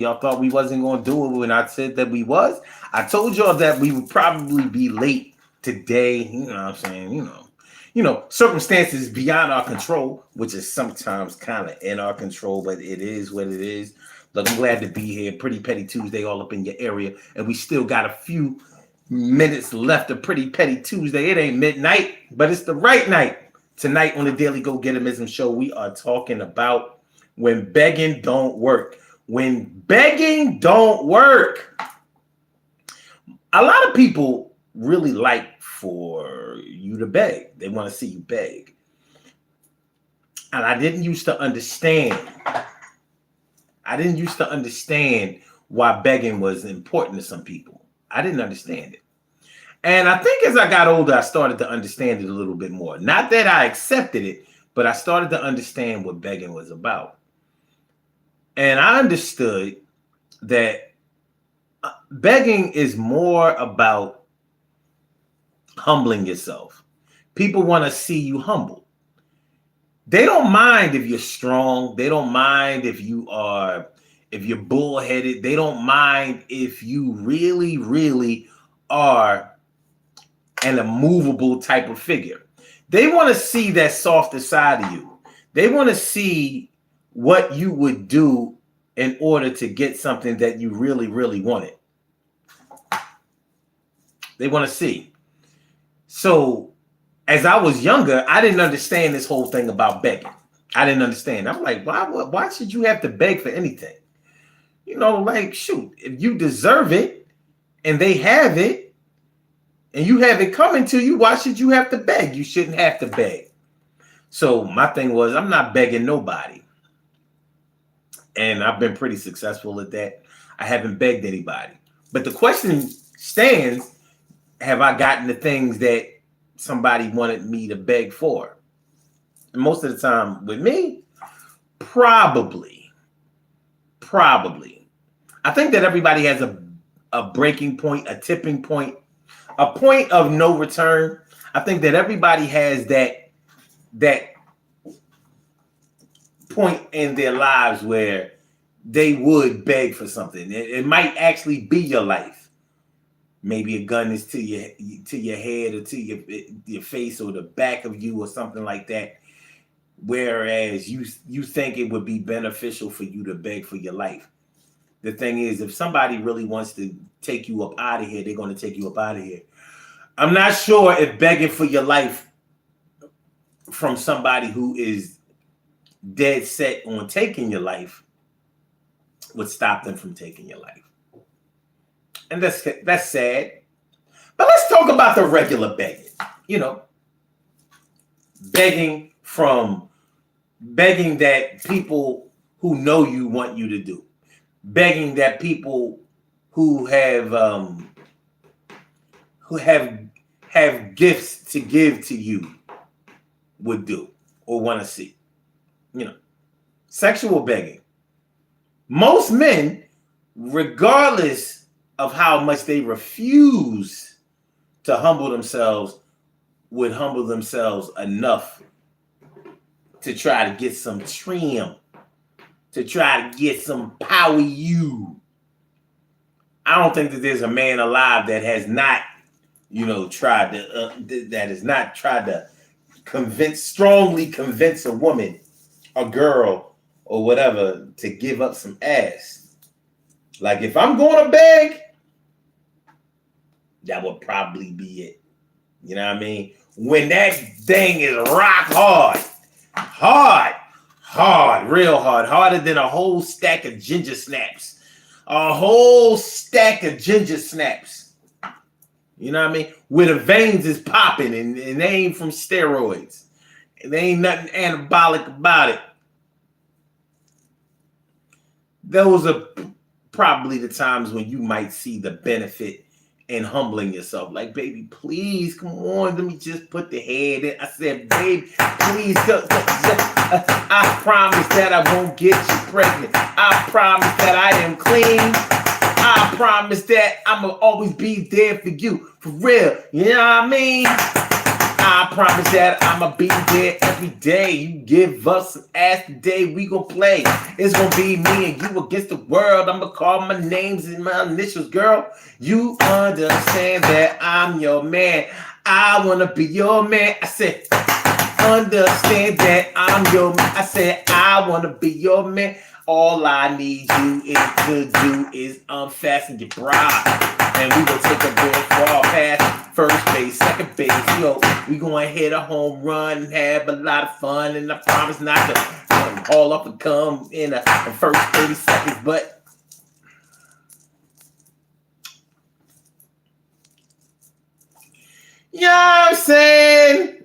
Y'all thought we wasn't gonna do it when I said that we was. I told y'all that we would probably be late today. You know what I'm saying? Circumstances beyond our control, which is sometimes kind of in our control, but it is what it is. Look, I'm glad to be here. Pretty Petty Tuesday all up in your area. And we still got a few minutes left of Pretty Petty Tuesday. It ain't midnight, but it's the right night. Tonight on the Daily Go Getimism Show, we are talking about when begging don't work. When begging don't work. A lot of people really like for you to beg. They want to see you beg. And I didn't used to understand why begging was important to some people. I didn't understand it. And I think as I got older, I started to understand it a little bit more. Not that I accepted it, but I started to understand what begging was about. And I understood that begging is more about humbling yourself. People want to see you humble. They don't mind if you're strong. They don't mind if you're bullheaded. They don't mind if you really, really are an immovable type of figure. They want to see that softer side of you. They want to see what you would do in order to get something that you really, really wanted. They want to see. So as I was younger, I didn't understand this whole thing about begging. I didn't understand. I'm like, why should you have to beg for anything? Like, shoot, if you deserve it and they have it and you have it coming to you, why should you have to beg? You shouldn't have to beg. So my thing was, I'm not begging nobody. And I've been pretty successful at that. I haven't begged anybody. But the question stands, have I gotten the things that somebody wanted me to beg for? And most of the time with me, probably. I think that everybody has a breaking point, a tipping point, a point of no return. I think that everybody has that point in their lives where they would beg for something. It might actually be your life. Maybe a gun is to your head or to your face or the back of you or something like that. Whereas you think it would be beneficial for you to beg for your life. The thing is, if somebody really wants to take you up out of here, they're going to take you up out of here. I'm not sure if begging for your life from somebody who is dead set on taking your life would stop them from taking your life. And that's sad. But let's talk about the regular begging. Begging that people who know you want you to do. Begging that people who have gifts to give to you would do or want to see. Sexual begging. Most men, regardless of how much they refuse to humble themselves, would humble themselves enough to try to get some trim, to try to get some power you. I don't think that there's a man alive that has not, tried to strongly convince a woman, a girl, or whatever to give up some ass. Like, if I'm going to beg, that would probably be it. You know what I mean? When that thing is rock hard, real hard, harder than a whole stack of ginger snaps. A whole stack of ginger snaps. You know what I mean? Where the veins is popping and they ain't from steroids. And there ain't nothing anabolic about it. Those are probably the times when you might see the benefit in humbling yourself. Like, baby, please, come on, let me just put the head in. I said, babe, please, I promise that I won't get you pregnant. I promise that I am clean. I promise that I'm going to always be there for you. For real. You know what I mean? I promise that I'ma be there every day. You give us some ass today, we gon' play. It's gonna be me and you against the world. I'ma call my names and my initials, girl. You understand that I'm your man. I wanna be your man. I said, understand that I'm your man. I said, I wanna be your man. All I need you to do is unfasten your bra. And we gonna take a big fall past first base, second base. You know, we gonna hit a home run and have a lot of fun. And I promise not to haul up and come in the first 30 seconds. But you know what I'm saying?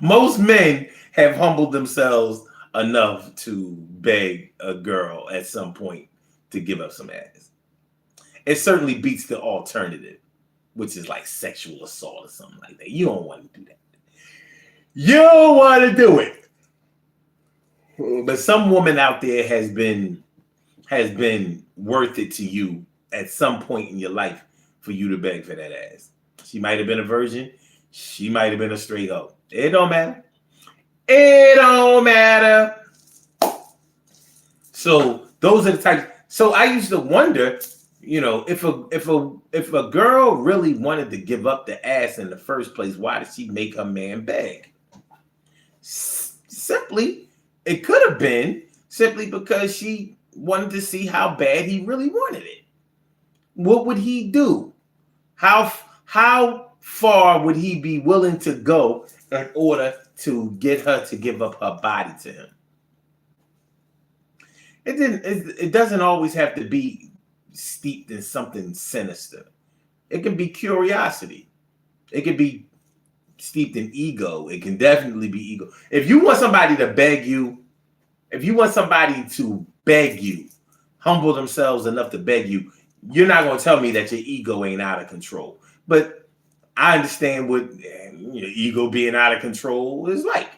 Most men have humbled themselves enough to beg a girl at some point to give up some ass. It certainly beats the alternative, which is like sexual assault or something like that. You don't want to do that. You don't want to do it. But some woman out there has been worth it to you at some point in your life for you to beg for that ass. She might have been a virgin. She might have been a straight hoe. It don't matter. It don't matter. So those are the types. So I used to wonder, you know, if a girl really wanted to give up the ass in the first place, why did she make her man beg? Simply, it could have been simply because she wanted to see how bad he really wanted it. What would he do? How far would he be willing to go in order to get her to give up her body to him? It doesn't always have to be steeped in something sinister. It can be curiosity. It can be steeped in ego. It can definitely be ego. If you want somebody to beg you, humble themselves enough to beg you, you're not going to tell me that your ego ain't out of control. But I understand what your ego being out of control is like.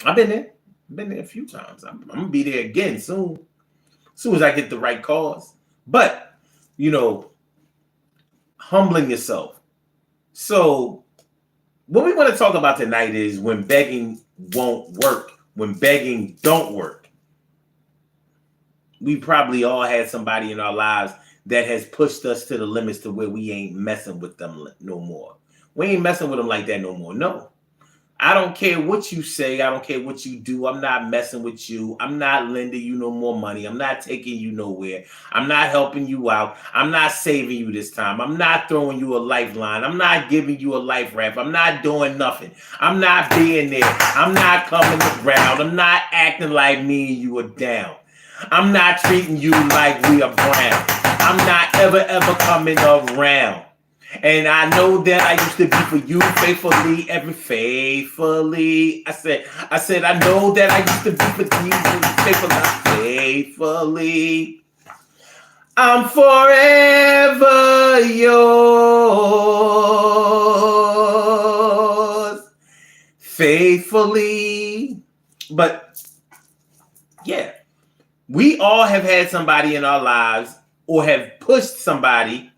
I've been there. I've been there a few times. I'm going to be there again soon. As soon as I get the right cause. But, you know, humbling yourself. So what we want to talk about tonight is when begging won't work, when begging don't work. We probably all had somebody in our lives that has pushed us to the limits to where we ain't messing with them no more. We ain't messing with them like that no more. No. I don't care what you say. I don't care what you do. I'm not messing with you. I'm not lending you no more money. I'm not taking you nowhere. I'm not helping you out. I'm not saving you this time. I'm not throwing you a lifeline. I'm not giving you a life raft. I'm not doing nothing. I'm not being there. I'm not coming around. I'm not acting like me and you are down. I'm not treating you like we are brown. I'm not ever coming around. And I know that I used to be for you faithfully, faithfully. I said, I know that I used to be for you faithfully. I'm forever yours, faithfully. But yeah, we all have had somebody in our lives or have pushed somebody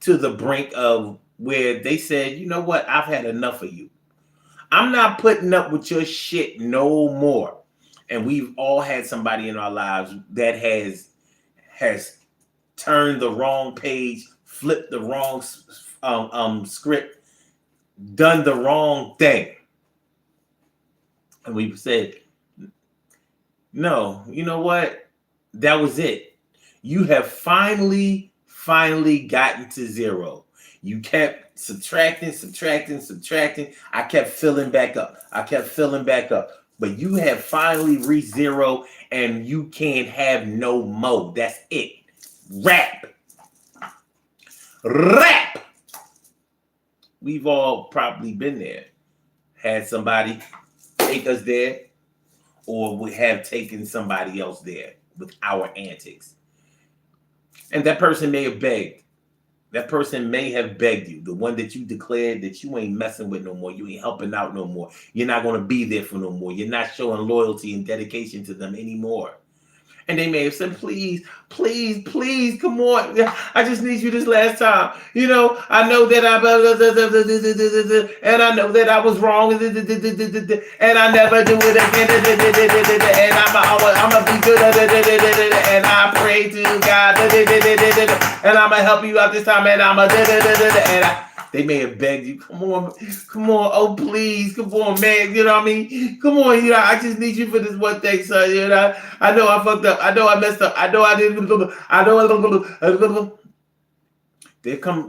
to the brink of where they said, you know what, I've had enough of you. I'm not putting up with your shit no more. And we've all had somebody in our lives that has turned the wrong page, flipped the wrong script, done the wrong thing. And we said, no, you know what? That was it. You have finally gotten to zero. You kept subtracting. I kept filling back up. But you have finally reached zero and you can't have no more. That's it. Rap. We've all probably been there. Had somebody take us there, or we have taken somebody else there with our antics. And that person may have begged. That person may have begged you. The one that you declared that you ain't messing with no more. You ain't helping out no more. You're not going to be there for no more. You're not showing loyalty and dedication to them anymore. And they may have said, please, please, please, come on. I just need you this last time. You know, I know that and I know that I was wrong. And I never do it again. And I'm going to be good. And I pray to God. And I'm going to help you out this time. And I'm going to. They may have begged you, come on, oh please, come on, man, you know what I mean? Come on, you know, I just need you for this one thing, son. You know, I know I fucked up, I know I messed up, I know I didn't,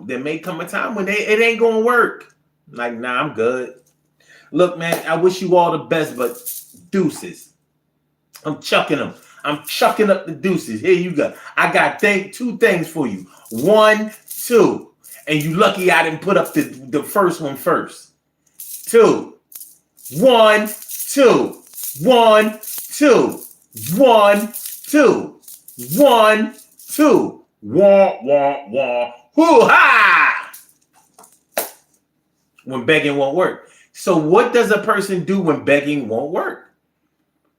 there may come a time when it ain't gonna work. Like, nah, I'm good. Look, man, I wish you all the best, but deuces. I'm chucking them. I'm chucking up the deuces. Here you go. I got two things for you. 1, 2. And you lucky I didn't put up the first one first. 2, 1, 2, 1, 2, 1, 2, 1, 2. Wah, wah, wah. Hoo-ha! When begging won't work. So what does a person do when begging won't work?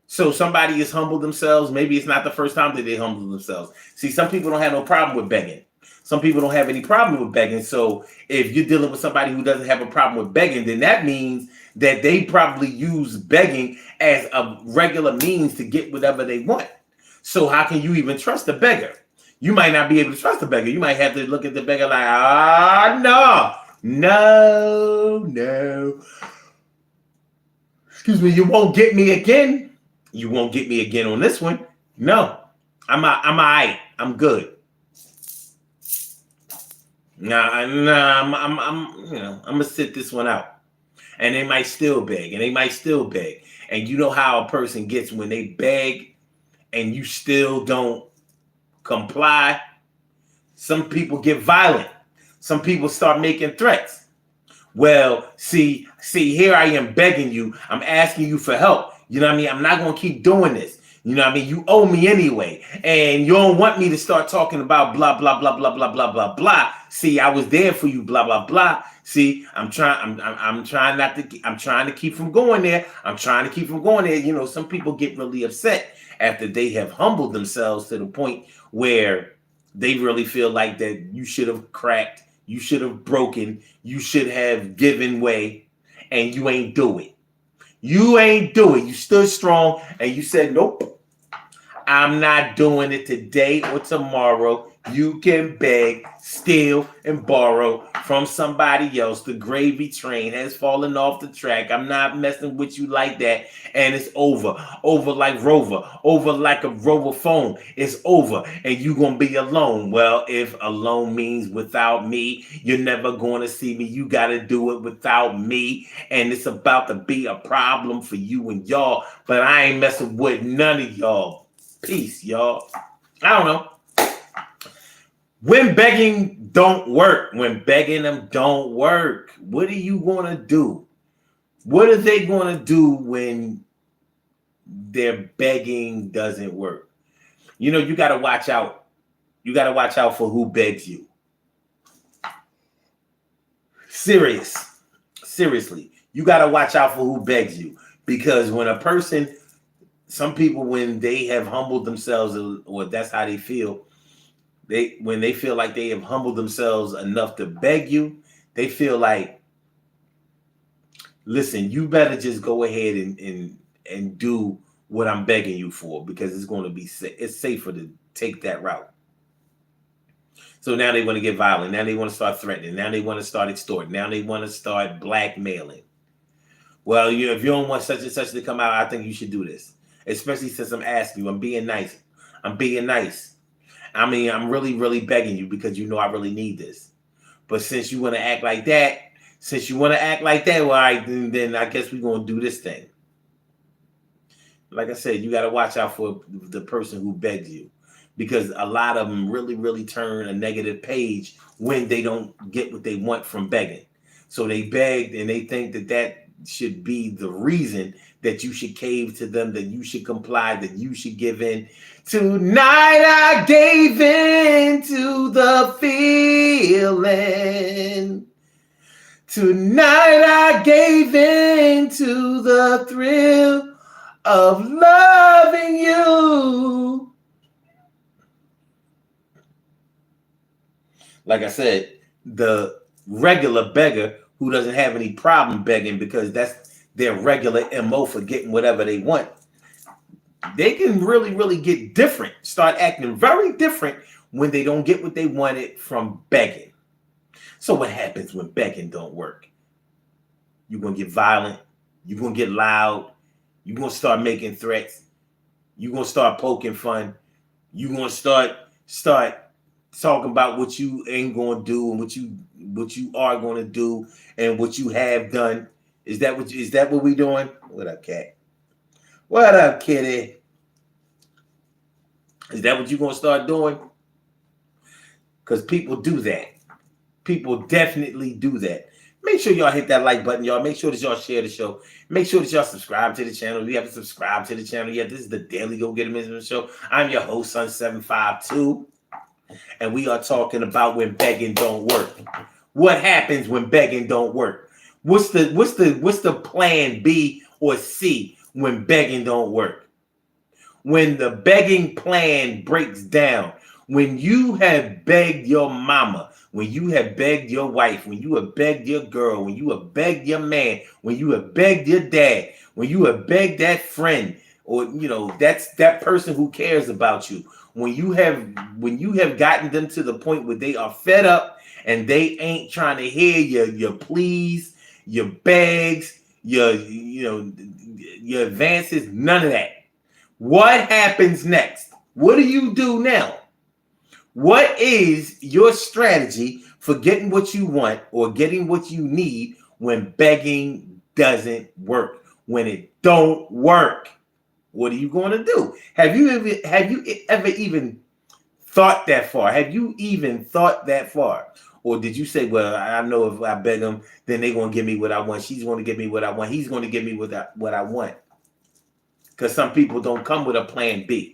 So somebody has humbled themselves. Maybe it's not the first time that they humble themselves. See, some people don't have no problem with begging. Some people don't have any problem with begging. So if you're dealing with somebody who doesn't have a problem with begging, then that means that they probably use begging as a regular means to get whatever they want. So how can you even trust a beggar? You might not be able to trust a beggar. You might have to look at the beggar like, no. Excuse me, you won't get me again. You won't get me again on this one. No, I'm all right. I'm good. I'm gonna sit this one out. And they might still beg, and you know how a person gets when they beg and you still don't comply. Some people get violent. Some people start making threats. Well, see, here I am begging you. I'm asking you for help. You know what I mean? I'm not gonna keep doing this. You know what I mean? You owe me anyway. And you don't want me to start talking about blah, blah, blah, blah, blah, blah, blah, blah. See, I was there for you, blah, blah, blah. See, I'm trying to keep from going there. You know, some people get really upset after they have humbled themselves to the point where they really feel like that you should have cracked, you should have broken, you should have given way, and you ain't do it. You ain't do it. You stood strong and you said, nope. I'm not doing it today or tomorrow. You can beg, steal, and borrow from somebody else. The gravy train has fallen off the track. I'm not messing with you like that. And it's over. Over like Rover. Over like a Rover phone. It's over. And you're going to be alone. Well, if alone means without me, you're never going to see me. You got to do it without me. And it's about to be a problem for you and y'all. But I ain't messing with none of y'all. Peace, y'all. I don't know. When begging don't work, when begging them don't work, what are you going to do? What are they going to do when their begging doesn't work? You know, you got to watch out. You got to watch out for who begs you. Seriously, you got to watch out for who begs you. Because when a person... Some people, when they have humbled themselves, or that's how they feel, when they feel like they have humbled themselves enough to beg you, they feel like, listen, you better just go ahead and do what I'm begging you for, because it's going to be it's safer to take that route. So now they want to get violent. Now they want to start threatening. Now they want to start extorting. Now they want to start blackmailing. Well, if you don't want such and such to come out, I think you should do this. Especially since I'm asking you, I'm being nice. I mean, I'm really, really begging you because you know I really need this. But since you want to act like that, well, all right, then I guess we're going to do this thing. Like I said, you got to watch out for the person who begs you, because a lot of them really, really turn a negative page when they don't get what they want from begging. So they begged and they think that should be the reason that you should cave to them, that you should comply, that you should give in. Tonight I gave in to the feeling. Tonight I gave in to the thrill of loving you. Like I said, the regular beggar who doesn't have any problem begging because that's their regular MO for getting whatever they want, they can really, really get different, start acting very different when they don't get what they wanted from begging. So what happens when begging don't work? You're going to get violent. You're going to get loud. You're going to start making threats. You're going to start poking fun. You're going to start talking about what you ain't going to do and what you are going to do and what you have done. Is that what we doing? What up, cat? What up, kitty? Is that what you're going to start doing? Because people do that. People definitely do that. Make sure y'all hit that like button, y'all. Make sure that y'all share the show. Make sure that y'all subscribe to the channel. If you haven't subscribed to the channel yet, this is the Daily Go Get 'Em Business Show. I'm your host, Sun752, and we are talking about when begging don't work. What happens when begging don't work? What's the plan B or C when begging don't work? When the begging plan breaks down, when you have begged your mama, when you have begged your wife, when you have begged your girl, when you have begged your man, when you have begged your dad, when you have begged that friend, or that's that person who cares about you, when you have gotten them to the point where they are fed up and they ain't trying to hear your pleas, your begs, your advances, none of that. What happens next? What do you do now? What is your strategy for getting what you want or getting what you need when begging doesn't work? When it don't work, what are you going to do? Have you ever even thought that far? Have you even thought that far? Or did you say, well, I know if I beg them, then they're going to give me what I want. She's going to give me what I want. He's going to give me what I want. Because some people don't come with a plan B.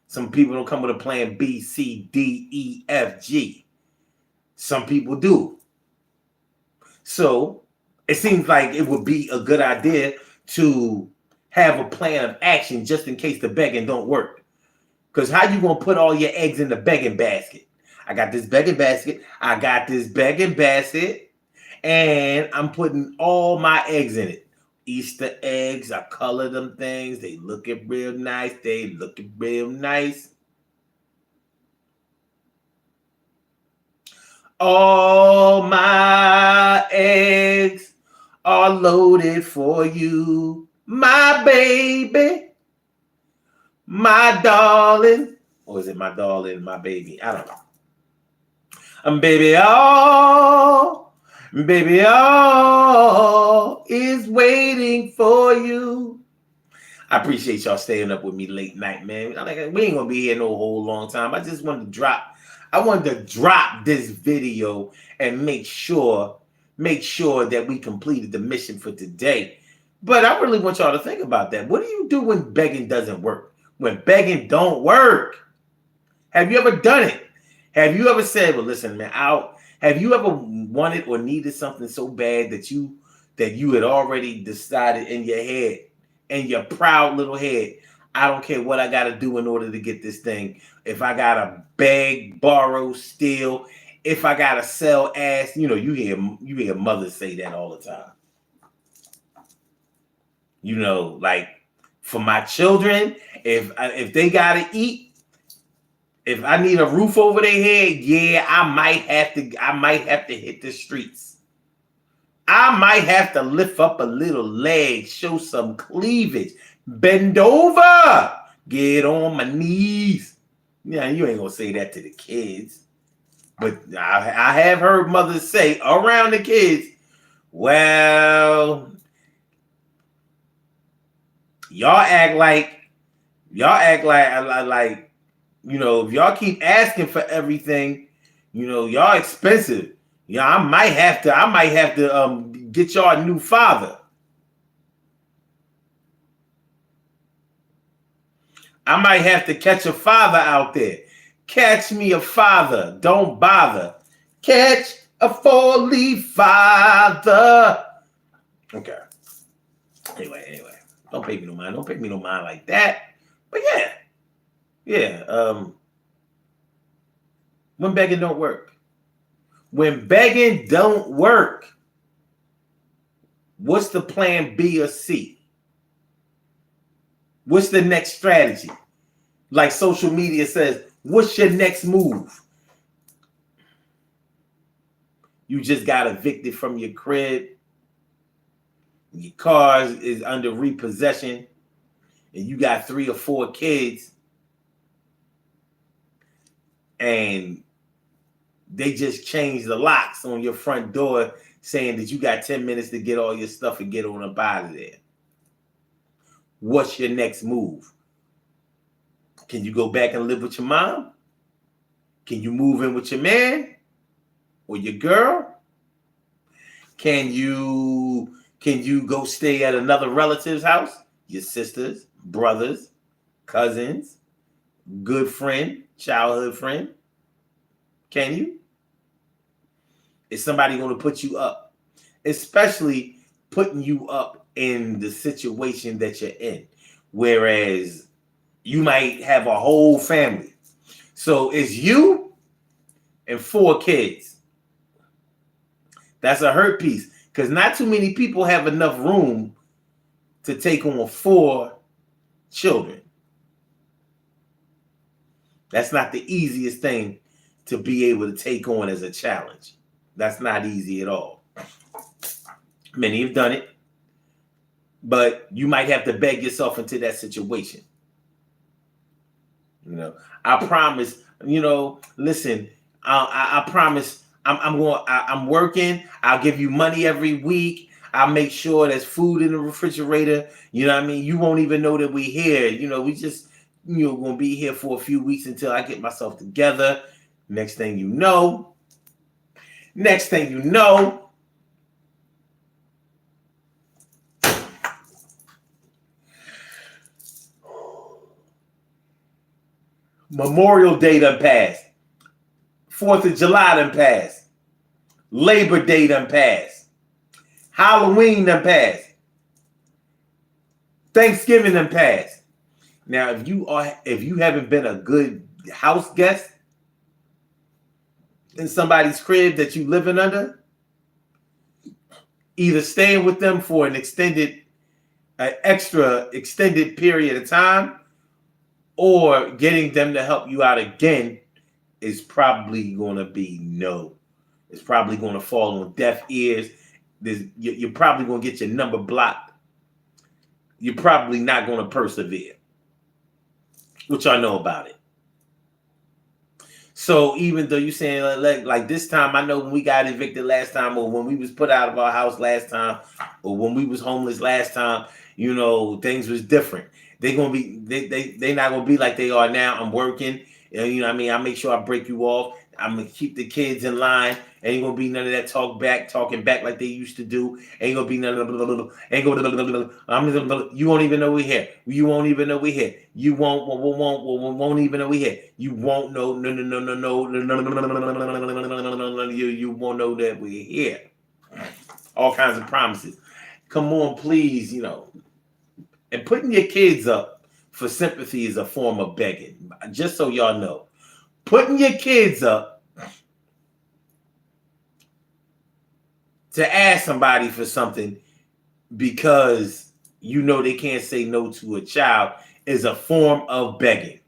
Some people don't come with a plan B, C, D, E, F, G. Some people do. So it seems like it would be a good idea to have a plan of action just in case the begging don't work. Because how you going to put all your eggs in the begging basket? I got this begging basket. I got this begging basket. And I'm putting all my eggs in it. Easter eggs, I color them things. They looking real nice. All my eggs are loaded for you, my baby, my darling. Or is it my darling, my baby? I don't know. Baby, all is waiting for you. I appreciate y'all staying up with me late night, man. We ain't gonna be here no whole long time. I wanted to drop this video and make sure that we completed the mission for today. But I really want y'all to think about that. What do you do when begging doesn't work? When begging don't work? Have you ever done it? Have you ever said, well, listen, man, have you ever wanted or needed something so bad that you had already decided in your head, in your proud little head, I don't care what I got to do in order to get this thing. If I got to beg, borrow, steal, if I got to sell ass, you hear mothers say that all the time. Like for my children, if they got to eat, if I need a roof over their head, yeah, I might have to hit the streets. I might have to lift up a little leg, show some cleavage, bend over, get on my knees. Yeah, you ain't gonna say that to the kids, but I have heard mothers say around the kids, well, y'all act like if y'all keep asking for everything, y'all expensive. Yeah, I might have to get y'all a new father. I might have to catch a father out there. Catch me a father. Don't bother. Catch a 4-leaf father. Okay. Anyway. Don't pay me no mind. Don't pay me no mind like that. But yeah. When begging don't work. When begging don't work, what's the plan B or C? What's the next strategy? Like social media says, what's your next move? You just got evicted from your crib. Your car is under repossession. And you got 3 or 4 kids. And they just changed the locks on your front door saying that you got 10 minutes to get all your stuff and get on up out of there. What's your next move? Can you go back and live with your mom? Can you move in with your man or your girl? Can you go stay at another relative's house? Your sisters, brothers, cousins, good friend, childhood friend? Can you? Is somebody going to put you up? Especially putting you up in the situation that you're in. Whereas you might have a whole family. So it's you and 4 kids. That's a hurt piece. Because not too many people have enough room to take on 4 children. That's not the easiest thing to be able to take on as a challenge. That's not easy at all. Many have done it, but you might have to beg yourself into that situation. I promise, listen, I promise I'm working. I'll give you money every week. I'll make sure there's food in the refrigerator. You know what I mean? You won't even know that we're here. We just, going to be here for a few weeks until I get myself together. Next thing you know, Memorial Day done passed. 4th of July done passed. Labor Day done passed. Halloween done passed. Thanksgiving done passed. Now, if you haven't been a good house guest in somebody's crib that you living under, either staying with them for an extra extended period of time, or getting them to help you out again is probably going to be no. It's probably going to fall on deaf ears. You're probably going to get your number blocked. You're probably not going to persevere. What y'all know about it? So even though you're saying like this time, I know when we got evicted last time, or when we was put out of our house last time, or when we was homeless last time, things was different. They're not gonna be like they are now. I'm working, what I mean? I make sure I break you off. I'm gonna keep the kids in line. Ain't gonna be none of that talking back like they used to do. Ain't gonna be none of you won't even know we're here. You won't even know we're here. You won't even know we're here. You won't know you won't know that we're here. All kinds of promises. Come on, please, And putting your kids up for sympathy is a form of begging. Just so y'all know. Putting your kids up to ask somebody for something because they can't say no to a child is a form of begging.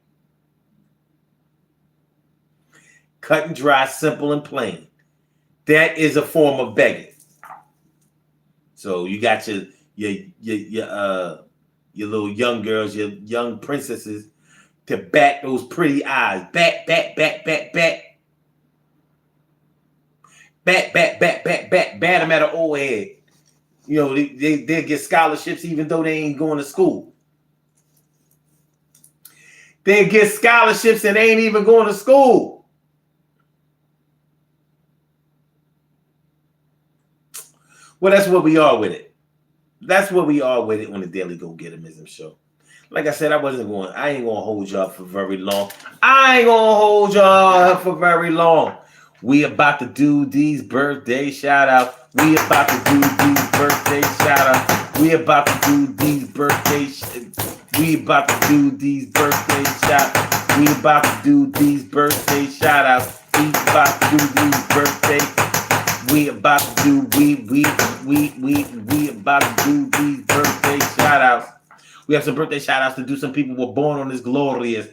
Cut and dry, simple and plain. That is a form of begging. So you got your little young girls, your young princesses, to bat those pretty eyes. Bat. Bat them at an old head. They get scholarships even though they ain't going to school. They get scholarships and they ain't even going to school. Well, that's what we are with it. That's what we are with it on the Daily Go Getimism show. Like I said, I ain't gonna hold y'all for very long. We about to do these birthday shout outs. We about to do these birthday shout outs. We about to do these birthday shout outs. We about to do these birthday shout outs. We about to do these birthdays. We about to do we about to do these birthday shout outs. We have some birthday shout outs to do. Some people were born on this glorious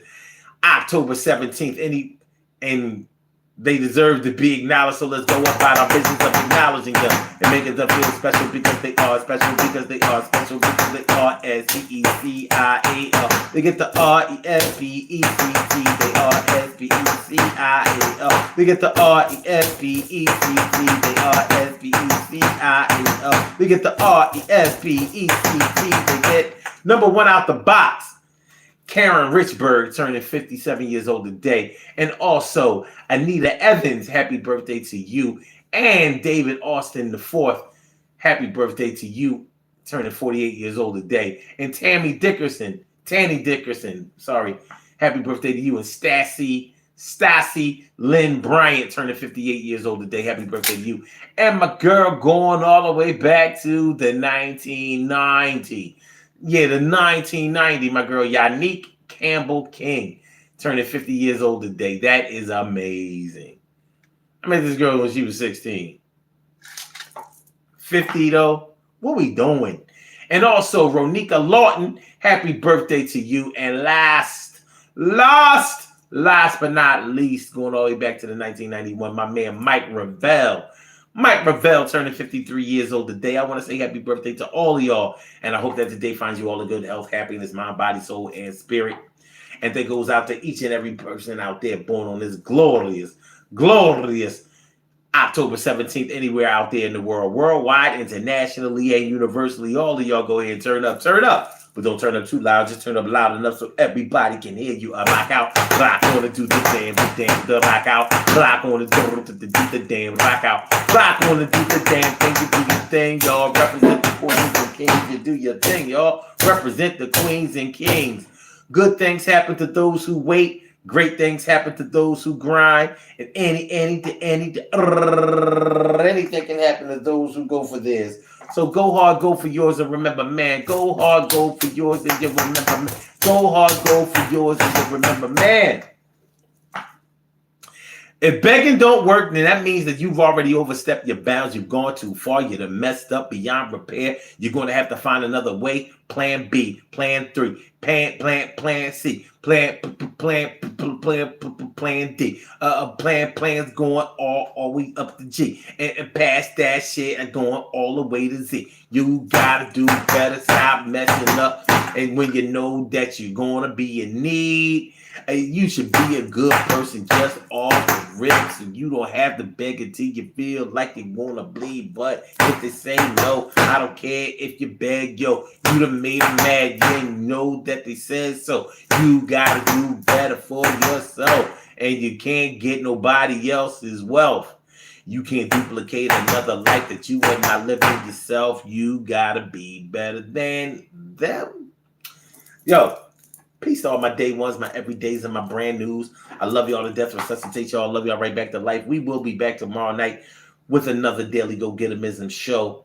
October 17th. And they deserve to be acknowledged. So let's go about our business of acknowledging them and making them feel special because they are special because they are special because they are SPECIAL. They get the RESPECT. They are SPECIAL. They get the RESPECT. They are SPECIAL. They get the RESPECT. They get number one out the box. Karen Richburg turning 57 years old today. And also Anita Evans, happy birthday to you. And David Austin IV, happy birthday to you, turning 48 years old today. And Tanny Dickerson, sorry, happy birthday to you. And Stassi Lynn Bryant turning 58 years old today. Happy birthday to you. And my girl going all the way back to the 1990. Yeah, the 1990, my girl Yannick Campbell King turning 50 years old today. That is amazing. I met this girl when she was 16. 50 though? What we doing? And also Ronika Lawton, happy birthday to you. And last but not least, going all the way back to the 1991, my man Mike Ravel. Mike Ravel turning 53 years old today. I want to say happy birthday to all of y'all. And I hope that today finds you all in good health, happiness, mind, body, soul, and spirit. And that goes out to each and every person out there born on this glorious October 17th, anywhere out there in the world, worldwide, internationally, and universally. All of y'all go ahead and turn up. But don't turn up too loud. Just turn up loud enough so everybody can hear you. Rock out. Rock on to do the damn, the rock out. Rock on to do the damn, rock out. Rock on to do the damn thing. You do your thing, y'all. Represent the queens and kings. You do your thing, y'all. Represent the queens and kings. Good things happen to those who wait. Great things happen to those who grind. And anything can happen to those who go for theirs. So go hard, go for yours, and remember, man. Go hard, go for yours, and you remember, man. Go hard, go for yours, and you remember, man. If begging don't work, then that means that you've already overstepped your bounds. You've gone too far. You're messed up beyond repair. You're going to have to find another way. Plan B, plan 3, plan C, plan D. Plans going all the way up to G and past that shit and going all the way to Z. You gotta do better. Stop messing up. And when you know that you're gonna be in need, you should be a good person just off the rip, so you don't have to beg until you feel like you want to bleed. But if they say no, I don't care if you beg, yo. You done made them mad. You didn't know that they said so. You gotta do better for yourself, and you can't get nobody else's wealth. You can't duplicate another life that you are not living yourself. You gotta be better than them. Yo. Peace to all my day ones, my everydays, and my brand news. I love y'all to death. Resuscitate y'all. I love y'all right back to life. We will be back tomorrow night with another Daily Go Gettemism show.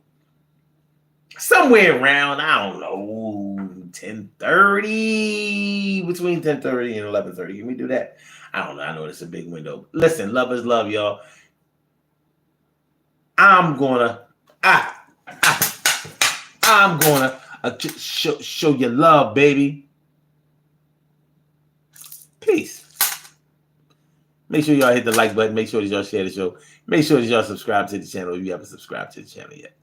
Somewhere around, I don't know, 10:30, between 10:30 and 11:30. Can we do that? I don't know. I know it's a big window. Listen, love is love, y'all. I'm gonna show you love, baby. Peace. Make sure y'all hit the like button. Make sure that y'all share the show. Make sure that y'all subscribe to the channel if you haven't subscribed to the channel yet.